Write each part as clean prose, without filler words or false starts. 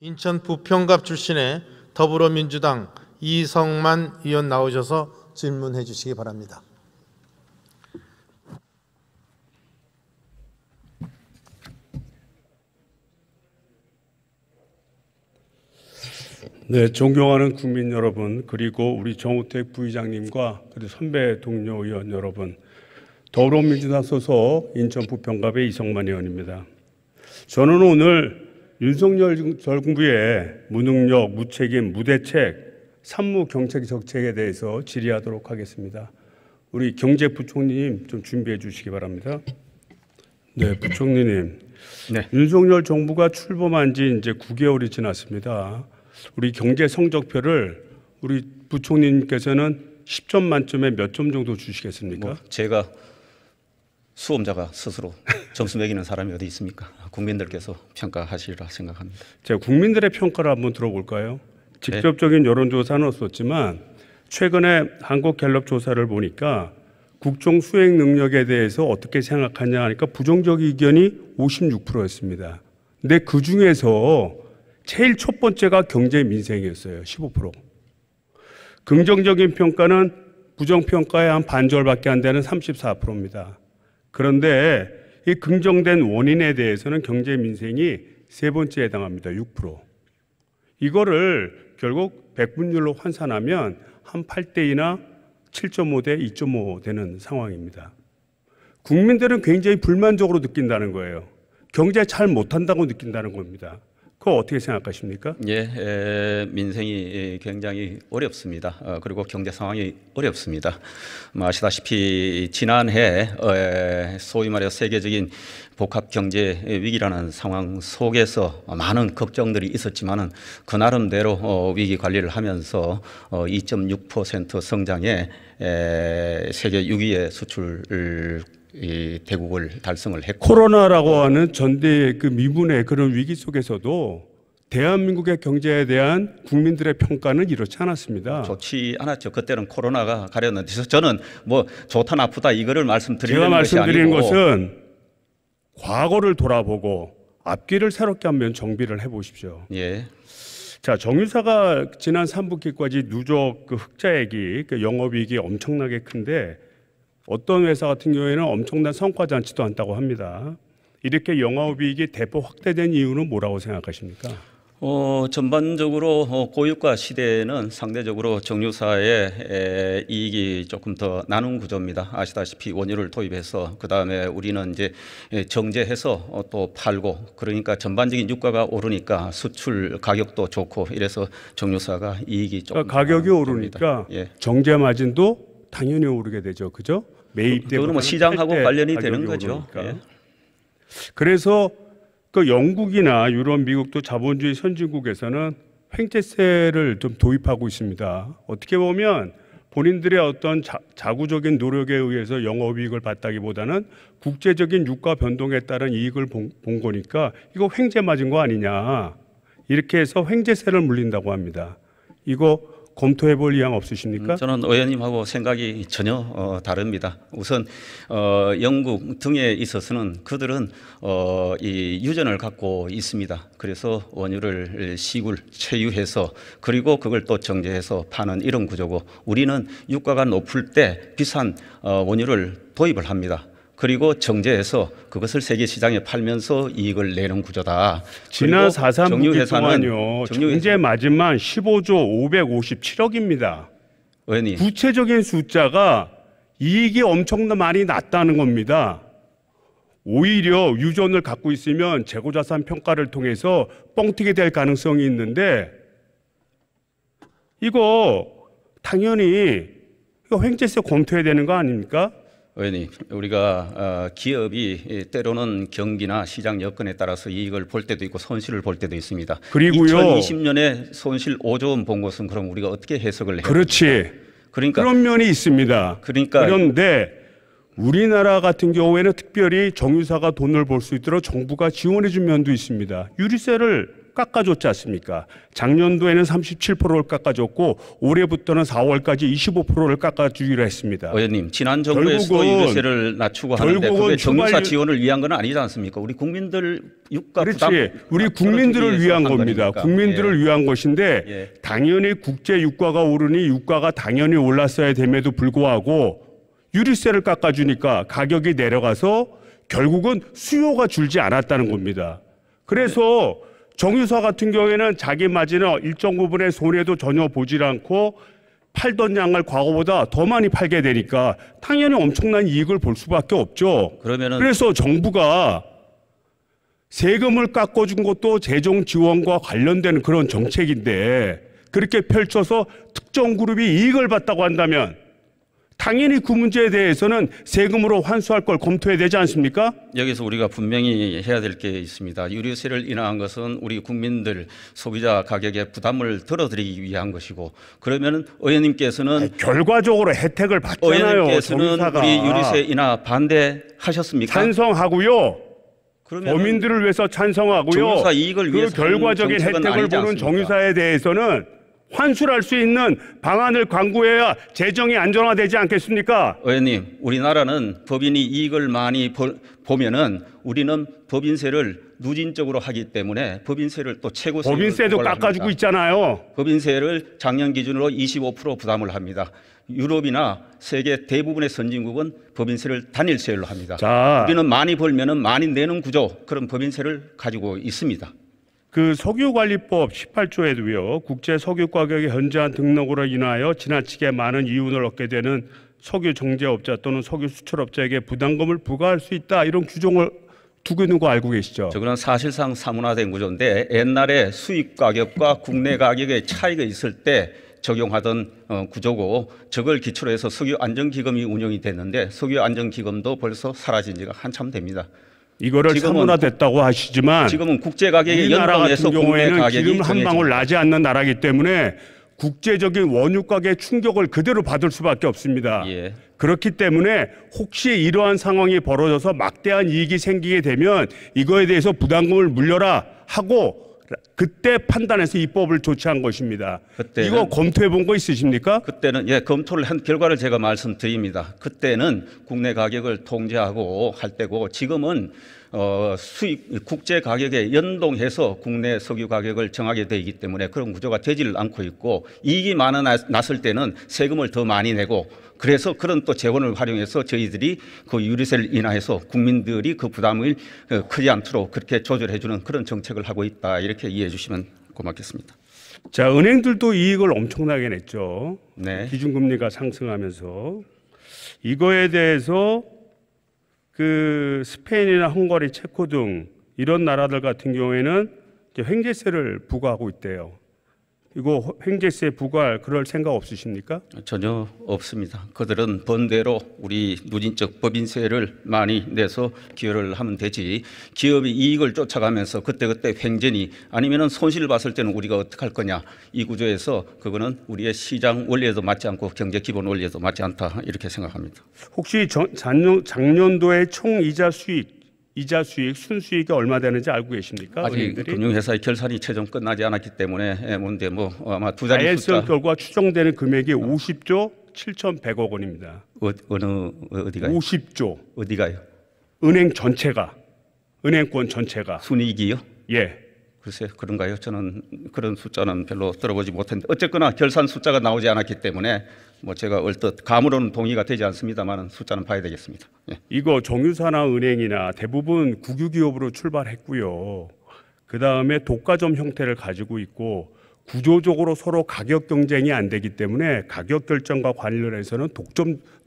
인천 부평갑 출신의 더불어민주당 이성만 의원 나오셔서 질문해 주시기 바랍니다. 네, 존경하는 국민 여러분, 그리고 우리 정우택 부의장님과 그리고 선배 동료 의원 여러분, 더불어민주당 소속 인천 부평갑의 이성만 의원입니다. 저는 오늘 윤석열 정부의 무능력, 무책임, 무대책, 산무 경책 정책에 대해서 질의하도록 하겠습니다. 우리 경제부총리님 좀 준비해 주시기 바랍니다. 네, 부총리님. 네. 윤석열 정부가 출범한 지 이제 9개월이 지났습니다. 우리 경제 성적표를 우리 부총리님께서는 10점 만점에 몇 점 정도 주시겠습니까? 제가 수험자가 스스로 점수 매기는 사람이 어디 있습니까? 국민들께서 평가하시리라 생각합니다. 제가 국민들의 평가를 한번 들어볼까요? 직접적인 여론조사는 없었지만 최근에 한국갤럽 조사를 보니까 국정 수행 능력에 대해서 어떻게 생각하냐 하니까 부정적 의견이 56%였습니다. 근데 그 중에서 제일 첫 번째가 경제 민생이었어요. 15%. 긍정적인 평가는 부정평가의 한 반절밖에 안 되는 34%입니다. 그런데 이 긍정된 원인에 대해서는 경제 민생이 세 번째에 해당합니다. 6%. 이거를 결국 백분율로 환산하면 한 8대2나 7.5 대 2.5 되는 상황입니다. 국민들은 굉장히 불만족으로 느낀다는 거예요. 경제 잘 못한다고 느낀다는 겁니다. 그거 어떻게 생각하십니까? 예, 민생이 굉장히 어렵습니다. 그리고 경제 상황이 어렵습니다. 아시다시피 지난해 소위 말해 세계적인 복합 경제 위기라는 상황 속에서 많은 걱정들이 있었지만은 그 나름대로 위기 관리를 하면서 2.6% 성장에 세계 6위의 수출 이 대국을 달성을 했고, 코로나라고 하는 전대 그 미분의 그런 위기 속에서도 대한민국의 경제에 대한 국민들의 평가는 이렇지 않았습니다. 좋지 않았죠. 그때는 코로나가 가렸는데 저는 뭐 좋다 나쁘다 이거를 말씀드리는 제가 것이 말씀드리는 아니고 것은 과거를 돌아보고 앞길을 새롭게 한번 정비를 해보십시오. 예. 자, 정유사가 지난 3분기까지 누적 그 흑자액이 그 영업이익이 엄청나게 큰데 어떤 회사 같은 경우에는 엄청난 성과잔치도 한다고 합니다. 이렇게 영업이익이 대폭 확대된 이유는 뭐라고 생각하십니까? 전반적으로 고유가 시대에는 상대적으로 정유사의 이익이 조금 더 나눈 구조입니다. 아시다시피 원유를 도입해서 그 다음에 우리는 이제 정제해서 또 팔고, 그러니까 전반적인 유가가 오르니까 수출 가격도 좋고 이래서 정유사가 이익이 조금 가격이 오르니까 예. 정제 마진도 당연히 오르게 되죠, 그죠? 매입 때 그거는 뭐 시장하고 관련이 되는 거죠. 예. 그래서 그 영국이나 유럽, 미국도 자본주의 선진국에서는 횡재세를 좀 도입하고 있습니다. 어떻게 보면 본인들의 어떤 자구적인 노력에 의해서 영업이익을 봤다기보다는 국제적인 유가 변동에 따른 이익을 본 거니까 이거 횡재 맞은 거 아니냐, 이렇게 해서 횡재세를 물린다고 합니다. 이거 검토해 볼 의향 없으십니까? 저는 의원님하고 생각이 전혀 다릅니다. 우선 영국 등에 있어서는 그들은 이 유전을 갖고 있습니다. 그래서 원유를 시굴, 채유해서 그리고 그걸 또 정제해서 파는 이런 구조고, 우리는 유가가 높을 때 비싼 원유를 도입을 합니다. 그리고 정제해서 그것을 세계 시장에 팔면서 이익을 내는 구조다. 지난 4.3분기 동안요, 정제 마진만 15조 557억입니다. 의원님, 구체적인 숫자가 이익이 엄청나 많이 났다는 겁니다. 오히려 유전을 갖고 있으면 재고자산 평가를 통해서 뻥튀기 될 가능성이 있는데 이거 당연히 이거 횡재세 검토해야 되는 거 아닙니까? 의원님, 우리가 기업이 때로는 경기나 시장 여건에 따라서 이익을 볼 때도 있고 손실을 볼 때도 있습니다. 그리고요, 2020년에 손실 5조 원 본 것은 그럼 우리가 어떻게 해석을 해야 그렇지. 됩니까? 그러니까 그런 면이 있습니다. 그런데 우리나라 같은 경우에는 특별히 정유사가 돈을 벌 수 있도록 정부가 지원해 준 면도 있습니다. 유류세를 깎아줬지 않습니까? 작년도에는 37%를 깎아줬고 올해부터는 4월까지 25%를 깎아주기로 했습니다. 의원님, 지난 정부에서도 유류세를 낮추고 하는데 그게 정유사 지원을 위한 건 아니지 않습니까? 우리 국민들 유가 부담, 우리 국민들을 위한 겁니다. 거니까. 국민들을 예. 위한 것인데 예. 당연히 국제 유가가 오르니 유가가 당연히 올랐어야 됨에도 불구하고 유류세를 깎아주니까 가격이 내려가서 결국은 수요가 줄지 않았다는 겁니다. 그래서 정유사 같은 경우에는 자기 마진은 일정 부분의 손해도 전혀 보질 않고 팔던 양을 과거보다 더 많이 팔게 되니까 당연히 엄청난 이익을 볼 수밖에 없죠. 그래서 정부가 세금을 깎아준 것도 재정 지원과 관련된 그런 정책인데 그렇게 펼쳐서 특정 그룹이 이익을 봤다고 한다면 당연히 그 문제에 대해서는 세금으로 환수할 걸 검토해야 되지 않습니까? 여기서 우리가 분명히 해야 될 게 있습니다. 유류세를 인하한 것은 우리 국민들 소비자 가격에 부담을 덜어드리기 위한 것이고 그러면 의원님께서는 결과적으로 혜택을 받잖아요. 의원님께서는 정유사가. 우리 유류세 인하 반대하셨습니까? 찬성하고요. 그러면 범인들을 위해서 찬성하고요. 정유사 이익을 그 위해서 결과적인 하는 정책은 혜택을 아니지 보는 않습니까? 정유사에 대해서는 환수를 할 수 있는 방안을 강구해야 재정이 안정화되지 않겠습니까? 의원님, 우리나라는 법인이 이익을 많이 보면은 우리는 법인세를 누진적으로 하기 때문에 법인세를 또 최고 법인세도 깎아주고 있잖아요. 법인세를 작년 기준으로 25% 부담을 합니다. 유럽이나 세계 대부분의 선진국은 법인세를 단일세율로 합니다. 자, 우리는 많이 벌면은 많이 내는 구조 그런 법인세를 가지고 있습니다. 그 석유관리법 18조에도요. 국제 석유 가격의 현저한 등록으로 인하여 지나치게 많은 이윤을 얻게 되는 석유 정제업자 또는 석유 수출업자에게 부담금을 부과할 수 있다. 이런 규정을 두고 있는 거 알고 계시죠? 저거는 사실상 사문화된 구조인데 옛날에 수입 가격과 국내 가격의 차이가 있을 때 적용하던 구조고 저걸 기초로 해서 석유안정기금이 운영이 됐는데 석유안정기금도 벌써 사라진 지가 한참 됩니다. 이거를 사문화됐다고 하시지만 지금은 국제 가격에 우리나라 연동해서 같은 국내 경우에는 가격이 기름 한 방울 정해집니다. 나지 않는 나라이기 때문에 국제적인 원유 가격 충격을 그대로 받을 수밖에 없습니다. 예. 그렇기 때문에 혹시 이러한 상황이 벌어져서 막대한 이익이 생기게 되면 이거에 대해서 부담금을 물려라 하고 그때 판단해서 입법을 조치한 것입니다. 이거 검토해 본 거 있으십니까? 그때는 검토를 한 결과를 제가 말씀드립니다. 그때는 국내 가격을 통제하고 할 때고 지금은 수입 국제 가격에 연동해서 국내 석유 가격을 정하게 되기 때문에 그런 구조가 되지를 않고 있고 이익이 많아 났을 때는 세금을 더 많이 내고 그래서 그런 또 재원을 활용해서 저희들이 그 유류세를 인하해서 국민들이 그 부담을 크지 않도록 그렇게 조절해 주는 그런 정책을 하고 있다. 이렇게 이해해 주시면 고맙겠습니다. 자, 은행들도 이익을 엄청나게 냈죠. 네. 기준금리가 상승하면서 이거에 대해서 그 스페인이나 헝가리, 체코 등 이런 나라들 같은 경우에는 이제 횡재세를 부과하고 있대요. 이거 횡재세 부과할 그럴 생각 없으십니까? 전혀 없습니다. 그들은 번대로 우리 누진적 법인세를 많이 내서 기여를 하면 되지 기업이 이익을 쫓아가면서 그때그때 횡재니 아니면은 손실을 봤을 때는 우리가 어떻게 할 거냐 이 구조에서 그거는 우리의 시장 원리에도 맞지 않고 경제 기본 원리에도 맞지 않다 이렇게 생각합니다. 혹시 작년도의 총 이자 수익, 순수익이 얼마 되는지 알고 계십니까? 아직 은행들이? 금융회사의 결산이 최종 끝나지 않았기 때문에 뭔데 뭐 아마 두 자리 자율성 숫자 결과 추정되는 금액이 50조 7,100억 원입니다. 어디가요? 50조. 어디가요? 은행 전체가, 은행권 전체가. 순이익이요? 예. 글쎄 그런가요? 저는 그런 숫자는 별로 들어보지 못했는데 어쨌거나 결산 숫자가 나오지 않았기 때문에 뭐 제가 얼뜻 감으로는 동의가 되지 않습니다만 숫자는 봐야 되겠습니다. 예. 이거 정유사나 은행이나 대부분 국유기업으로 출발했고요. 그 다음에 독과점 형태를 가지고 있고 구조적으로 서로 가격 경쟁이 안 되기 때문에 가격 결정과 관련해서는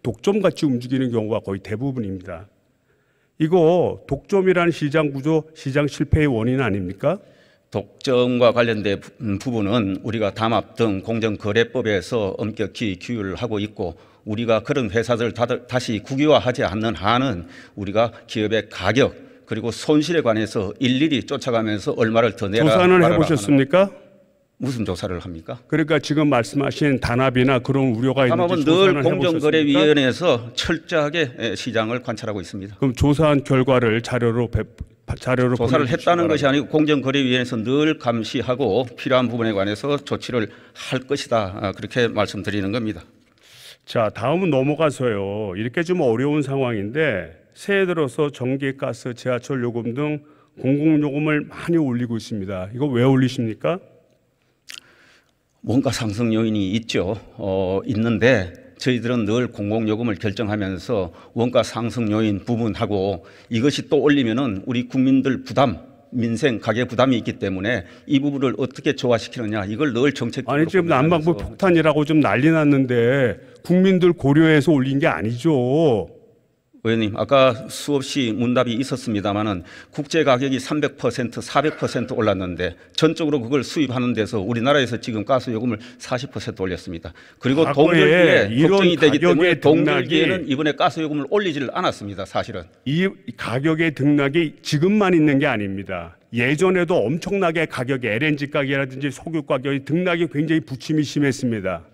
독점같이 움직이는 경우가 거의 대부분입니다. 이거 독점이라는 시장 구조, 시장 실패의 원인 아닙니까? 독점과 관련된 부분은 우리가 담합 등 공정거래법에서 엄격히 규율을 하고 있고 우리가 그런 회사들 다시 국유화하지 않는 한은 우리가 기업의 가격 그리고 손실에 관해서 일일이 쫓아가면서 얼마를 더 내라. 조사는 해보셨습니까? 무슨 조사를 합니까? 그러니까 지금 말씀하신 단합이나 그런 우려가 단합은 있는지 늘 조사는 해보셨습니까? 공정거래위원회에서 철저하게 시장을 관찰하고 있습니다. 그럼 조사한 결과를 자료로 조사를 보내주시기 했다는 것이 바랍니다. 아니고 공정거래위원회에서 늘 감시하고 필요한 부분에 관해서 조치를 할 것이다. 그렇게 말씀드리는 겁니다. 자, 다음은 넘어가서요. 이렇게 좀 어려운 상황인데 새해 들어서 전기, 가스, 지하철 요금 등 공공요금을 많이 올리고 있습니다. 이거 왜 올리십니까? 원가 상승 요인이 있죠. 있는데 저희들은 늘 공공요금을 결정하면서 원가 상승 요인 부분하고 이것이 또 올리면은 우리 국민들 부담, 민생 가계 부담이 있기 때문에 이 부분을 어떻게 조화시키느냐 이걸 늘 정책적으로 아니 지금 난방비 고민하면서 폭탄이라고 좀 난리 났는데 국민들 고려해서 올린 게 아니죠. 의원님, 아까 수없이 문답이 있었습니다마는 국제 가격이 300%, 400% 올랐는데 전적으로 그걸 수입하는 데서 우리나라에서 지금 가스 요금을 40% 올렸습니다. 그리고 과거에 동결기에 이런 걱정이 되기 때문에 가격의 동결기에는 이번에 가스 요금을 올리지를 않았습니다. 사실은. 이 가격의 등락이 지금만 있는 게 아닙니다. 예전에도 엄청나게 가격이 LNG 가격이라든지 석유 가격이 등락이 굉장히 부침이 심했습니다.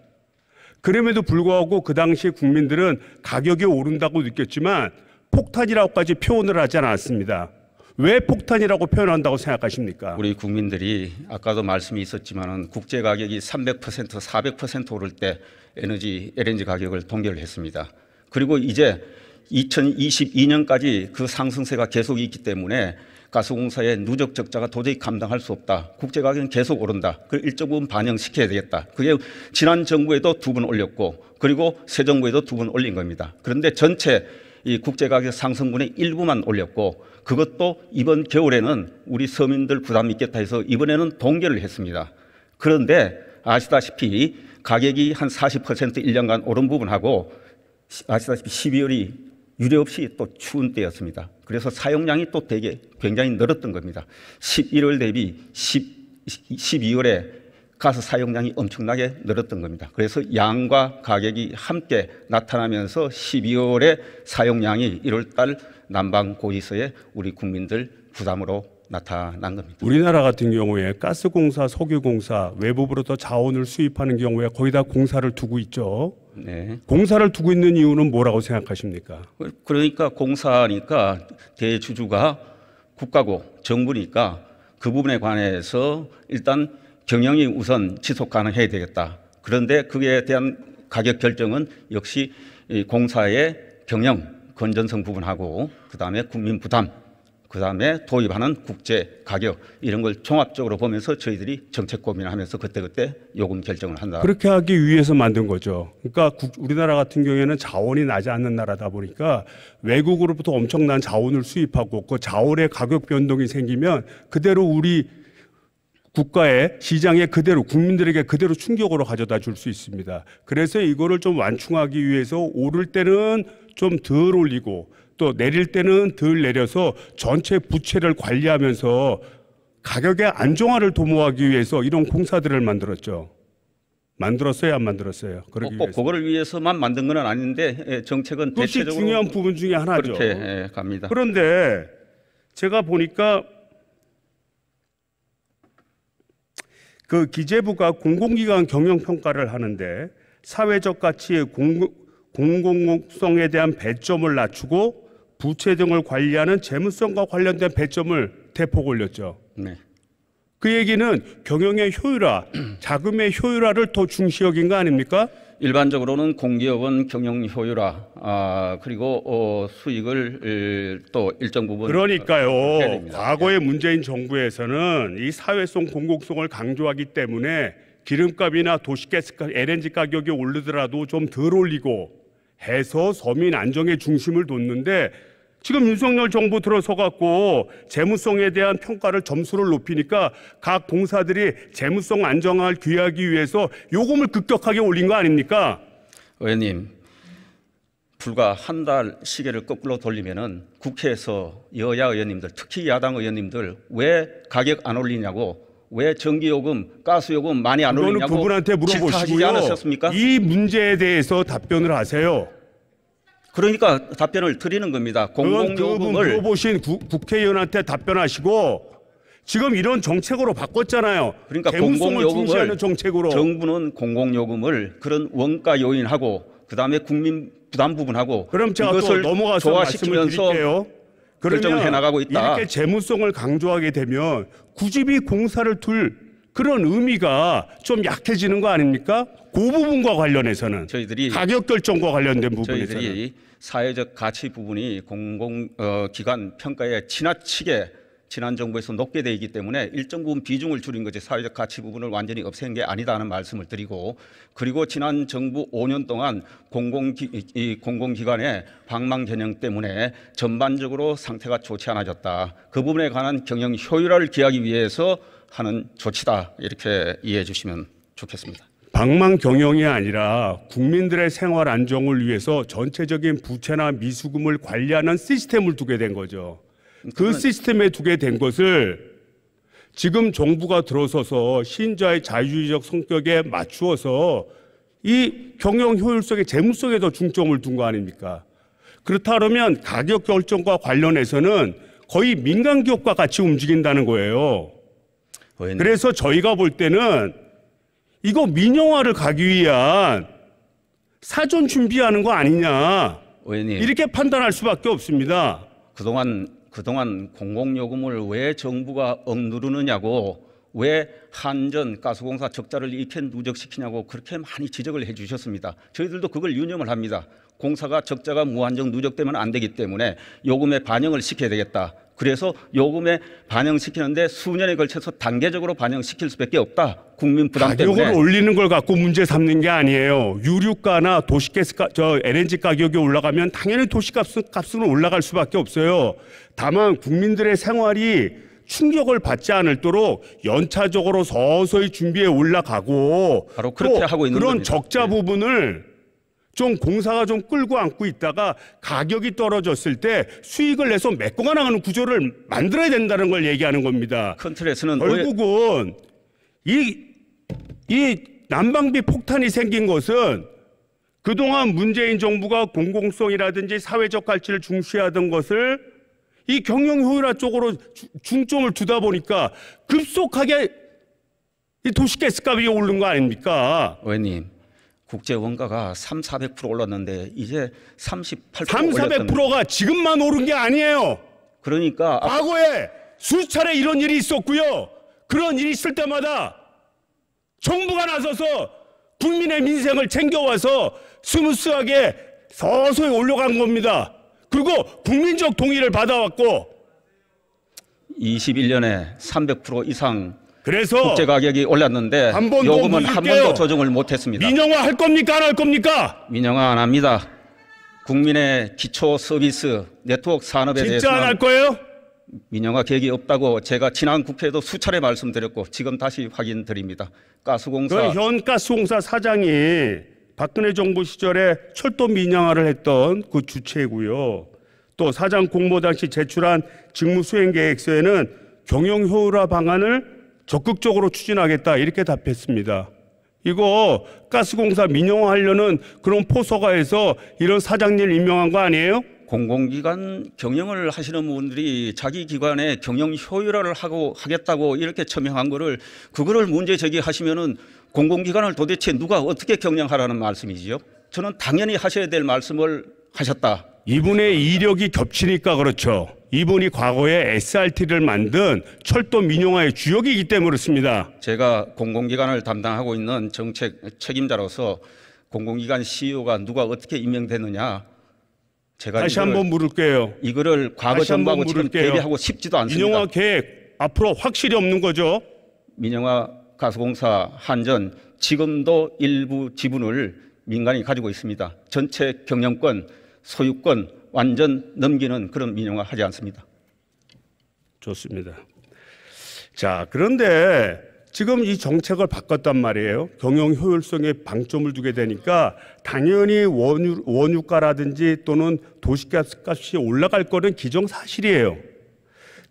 그럼에도 불구하고 그 당시 국민들은 가격이 오른다고 느꼈지만 폭탄이라고까지 표현을 하지 않았습니다. 왜 폭탄이라고 표현한다고 생각하십니까? 우리 국민들이 아까도 말씀이 있었지만은 국제 가격이 300%, 400% 오를 때 LNG 가격을 동결을 했습니다. 그리고 이제 2022년까지 그 상승세가 계속 있기 때문에 가스공사의 누적 적자가 도저히 감당할 수 없다. 국제 가격은 계속 오른다. 그 일정 부분 반영시켜야 되겠다. 그게 지난 정부에도 2번 올렸고 그리고 새 정부에도 2번 올린 겁니다. 그런데 전체 이 국제 가격 상승분의 일부만 올렸고 그것도 이번 겨울에는 우리 서민들 부담이 있겠다 해서 이번에는 동결을 했습니다. 그런데 아시다시피 가격이 한 40% 1년간 오른 부분하고 아시다시피 12월이 유례없이 또 추운 때였습니다. 그래서 사용량이 또 되게 굉장히 늘었던 겁니다. 11월 대비 12월에 가스 사용량이 엄청나게 늘었던 겁니다. 그래서 양과 가격이 함께 나타나면서 12월에 사용량이 1월 달 난방 고지서에 우리 국민들 부담으로 나타난 겁니다. 우리나라 같은 경우에 가스공사, 석유공사 외부로부터 자원을 수입하는 경우에 거의 다 공사를 두고 있죠. 네. 공사를 두고 있는 이유는 뭐라고 생각하십니까? 그러니까 공사니까 대주주가 국가고 정부니까 그 부분에 관해서 일단 경영이 우선 지속 가능해야 되겠다. 그런데 그에 대한 가격 결정은 역시 이 공사의 경영, 건전성 부분하고 그다음에 국민 부담, 그다음에 도입하는 국제 가격 이런 걸 종합적으로 보면서 저희들이 정책 고민을 하면서 그때그때 요금 결정을 한다. 그렇게 하기 위해서 만든 거죠. 그러니까 우리나라 같은 경우에는 자원이 나지 않는 나라다 보니까 외국으로부터 엄청난 자원을 수입하고 그 자원의 가격 변동이 생기면 그대로 우리 국가의 시장에 그대로 국민들에게 그대로 충격으로 가져다 줄 수 있습니다. 그래서 이거를 좀 완충하기 위해서 오를 때는 좀 덜 올리고 또 내릴 때는 덜 내려서 전체 부채를 관리하면서 가격의 안정화를 도모하기 위해서 이런 공사들을 만들었죠. 만들었어요, 안 만들었어요? 그러기 꼭 위해서. 그거를 위해서만 만든 건 아닌데 정책은 그것이 대체적으로 중요한 부분 중에 하나죠. 그렇게 갑니다. 그런데 제가 보니까 그 기재부가 공공기관 경영평가를 하는데 사회적 가치의 공공성에 대한 배점을 낮추고 부채 등을 관리하는 재무성과 관련된 배점을 대폭 올렸죠. 네. 그 얘기는 경영의 효율화, 자금의 효율화를 더 중시 여긴 거 아닙니까? 일반적으로는 공기업은 경영 효율화 그리고 수익을 또 일정 부분 해야 그러니까요. 됩니다. 과거의 문재인 정부에서는 이 사회성 공공성을 강조하기 때문에 기름값이나 도시가스, LNG 가격이 오르더라도 좀 덜 올리고 해서 서민 안정의 중심을 뒀는데 지금 윤석열 정부 들어서 갖고 재무성에 대한 평가를 점수를 높이니까 각 공사들이 재무성 안정화를 기하기 위해서 요금을 급격하게 올린 거 아닙니까? 의원님, 불과 한 달 시계를 거꾸로 돌리면은 국회에서 여야 의원님들, 특히 야당 의원님들 왜 가격 안 올리냐고, 왜 전기요금, 가스요금 많이 안 그거는 올리냐고 그분한테 질타하시지 물어보시고요. 않으셨습니까? 이 문제에 대해서 답변을 하세요. 그러니까 답변을 드리는 겁니다. 그건 그분 공공요금을 물어보신 국회의원한테 답변하시고 지금 이런 정책으로 바꿨잖아요. 그러니까 대문성을 중시하는 공공요금을 정책으로. 정부는 공공요금을 그런 원가 요인하고 그다음에 국민 부담 부분하고 그럼 제가 또 이것을 넘어가서 말씀을 조화시키면서 드릴게요. 결정을 해나가고 있다. 이렇게 재무성을 강조하게 되면 굳이 공사를 둘 그런 의미가 좀 약해지는 거 아닙니까? 그 부분과 관련해서는 저희들이 가격 결정과 관련된 부분에서는 저희들이 사회적 가치 부분이 공공기관 평가에 지나치게 지난 정부에서 높게 돼 있기 때문에 일정 부분 비중을 줄인 거지 사회적 가치 부분을 완전히 없앤 게 아니다는 말씀을 드리고, 그리고 지난 정부 5년 동안 공공기관의 방망 겨냥 때문에 전반적으로 상태가 좋지 않아졌다. 그 부분에 관한 경영 효율화를 기하기 위해서 하는 조치다. 이렇게 이해해 주시면 좋겠습니다. 방망 경영이 아니라 국민들의 생활 안정을 위해서 전체적인 부채나 미수금을 관리하는 시스템을 두게 된 거죠. 그 시스템에 두게 된 것을 지금 정부가 들어서서 신자의 자유주의적 성격에 맞추어서 이 경영 효율성의 재무성에 더 중점을 둔 거 아닙니까? 그렇다 그러면 가격 결정과 관련해서는 거의 민간 기업과 같이 움직인다는 거예요. 그래서 저희가 볼 때는 이거 민영화를 가기 위한 사전 준비하는 거 아니냐, 의원님, 이렇게 판단할 수밖에 없습니다. 그동안 공공요금을 왜 정부가 억누르느냐고, 왜 한전 가스공사 적자를 이렇게 누적시키냐고 그렇게 많이 지적을 해 주셨습니다. 저희들도 그걸 유념을 합니다. 공사가 적자가 무한정 누적되면 안 되기 때문에 요금에 반영을 시켜야 되겠다. 그래서 요금에 반영시키는데 수년에 걸쳐서 단계적으로 반영시킬 수밖에 없다. 국민 부담 때문에. 가격을 올리는 걸 갖고 문제 삼는 게 아니에요. 유류가나 도시가스, LNG 가격이 올라가면 당연히 도시값은 올라갈 수밖에 없어요. 다만 국민들의 생활이 충격을 받지 않도록 연차적으로 서서히 준비해 올라가고, 바로 그렇게 하고 있는 그런 겁니다. 적자 부분을 좀 공사가 좀 끌고 안고 있다가 가격이 떨어졌을 때 수익을 내서 메꿔가 나가는 구조를 만들어야 된다는 걸 얘기하는 겁니다. 큰 틀에서는 결국은 이 난방비 폭탄이 생긴 것은 그동안 문재인 정부가 공공성이라든지 사회적 가치를 중시하던 것을 이 경영 효율화 쪽으로 중점을 두다 보니까 급속하게 이 도시가스 값이 오른 거 아닙니까? 의원님, 국제 원가가 400% 올랐는데 이제 38% 400%가 지금만 오른 게 아니에요. 그러니까 과거에 수차례 이런 일이 있었고요. 그런 일이 있을 때마다 정부가 나서서 국민의 민생을 챙겨와서 스무스하게 서서히 올라간 겁니다. 그리고 국민적 동의를 받아왔고 21년에 300% 이상 그래서 국제 가격이 올랐는데 한번 더 요금은 한 묻을게요. 번도 조정을 못했습니다. 민영화 할 겁니까 안 할 겁니까? 민영화 안 합니다. 국민의 기초 서비스 네트워크 산업에 진짜 안 할 대해서는 거예요? 민영화 계획이 없다고 제가 지난 국회에도 수차례 말씀드렸고 지금 다시 확인드립니다. 가스공사 그 현 가스공사 사장이 박근혜 정부 시절에 철도 민영화를 했던 그 주체고요. 또 사장 공모 당시 제출한 직무 수행 계획서에는 경영 효율화 방안을 적극적으로 추진하겠다 이렇게 답했습니다. 이거 가스공사 민영화하려는 그런 포서가에서 이런 사장님 임명한 거 아니에요? 공공기관 경영을 하시는 분들이 자기 기관의 경영 효율화를 하겠다고 이렇게 처명한 그거를 문제 제기하시면은 공공기관을 도대체 누가 어떻게 경영하라는 말씀이지요? 저는 당연히 하셔야 될 말씀을 하셨다. 이분의 이력이 겹치니까 그렇죠. 이분이 과거에 SRT를 만든 철도 민영화의 주역이기 때문에 그렇습니다. 제가 공공기관을 담당하고 있는 정책 책임자로서 공공기관 CEO가 누가 어떻게 임명됐느냐, 제가 다시 한번 물을게요. 이거를 과거 다시 정부하고 한번 지금 물을게요. 대비하고 싶지도 않습니다. 민영화 계획 앞으로 확실히 없는 거죠? 민영화 가스공사 한전 지금도 일부 지분을 민간이 가지고 있습니다. 전체 경영권, 소유권 완전 넘기는 그런 민영화 하지 않습니다. 좋습니다. 자, 그런데 지금 이 정책을 바꿨단 말이에요. 경영 효율성에 방점을 두게 되니까 당연히 원유가라든지 또는 도시가스 값이 올라갈 거는 기정사실이에요.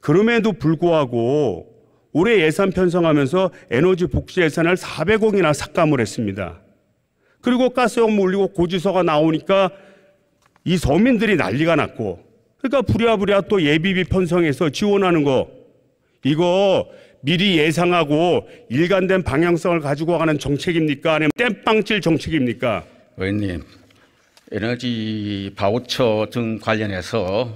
그럼에도 불구하고 올해 예산 편성하면서 에너지 복지 예산을 400억이나 삭감을 했습니다. 그리고 가스요금 올리고 고지서가 나오니까 이 서민들이 난리가 났고, 그러니까 부랴부랴 또 예비비 편성해서 지원하는 거, 이거 미리 예상하고 일관된 방향성을 가지고 가는 정책입니까? 아니면 땜빵질 정책입니까? 의원님, 에너지 바우처 등 관련해서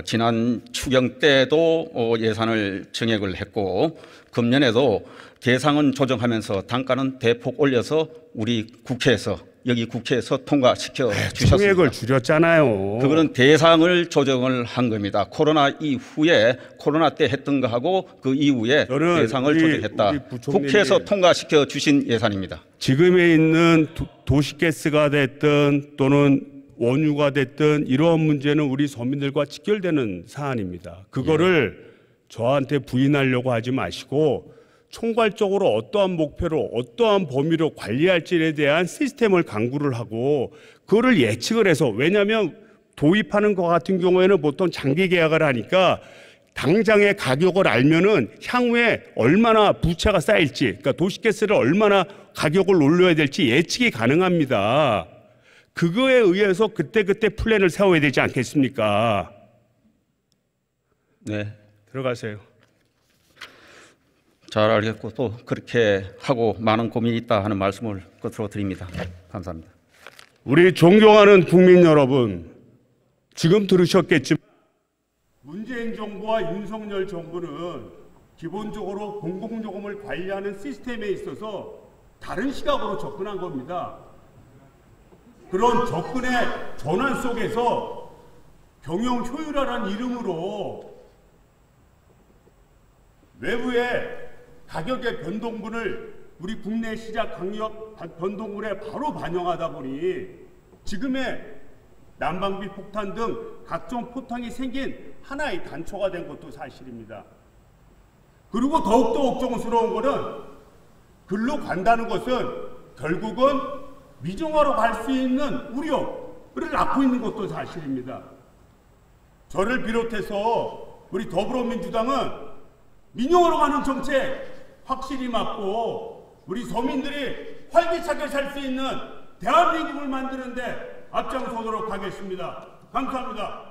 지난 추경 때도 예산을 증액을 했고 금년에도 대상은 조정하면서 단가는 대폭 올려서 우리 국회에서 여기 국회에서 통과시켜 주셨습니다. 총액을 줄였잖아요. 그거는 대상을 조정을 한 겁니다. 코로나 이후에 코로나 때 했던 거하고 그 이후에 저는 대상을 조정했다. 우리 부총리님, 국회에서 통과시켜 주신 예산입니다. 지금에 있는 도시가스가 됐든 또는 원유가 됐든 이러한 문제는 우리 서민들과 직결되는 사안입니다. 그거를 저한테 부인하려고 하지 마시고 총괄적으로 어떠한 목표로 어떠한 범위로 관리할지에 대한 시스템을 강구를 하고 그거를 예측을 해서, 왜냐하면 도입하는 것 같은 경우에는 보통 장기 계약을 하니까 당장의 가격을 알면은 향후에 얼마나 부채가 쌓일지, 그러니까 도시가스를 얼마나 가격을 올려야 될지 예측이 가능합니다. 그거에 의해서 그때그때 플랜을 세워야 되지 않겠습니까? 네, 들어가세요. 잘 알겠고 또 그렇게 하고 많은 고민이 있다 하는 말씀을 끝으로 드립니다. 감사합니다. 우리 존경하는 국민 여러분, 지금 들으셨겠지만 문재인 정부와 윤석열 정부는 기본적으로 공공요금을 관리하는 시스템에 있어서 다른 시각으로 접근한 겁니다. 그런 접근의 전환 속에서 경영 효율화라는 이름으로 외부의 가격의 변동분을 우리 국내 시장 강력 변동분에 바로 반영하다 보니 지금의 난방비 폭탄 등 각종 포탄이 생긴 하나의 단초가 된 것도 사실입니다. 그리고 더욱더 걱정스러운 것은 글로 간다는 것은 결국은 미정화로 갈 수 있는 우려를 낳고 있는 것도 사실입니다. 저를 비롯해서 우리 더불어민주당은 민영화로 가는 정책 확실히 맞고 우리 서민들이 활기차게 살 수 있는 대한민국을 만드는데 앞장서도록 하겠습니다. 감사합니다.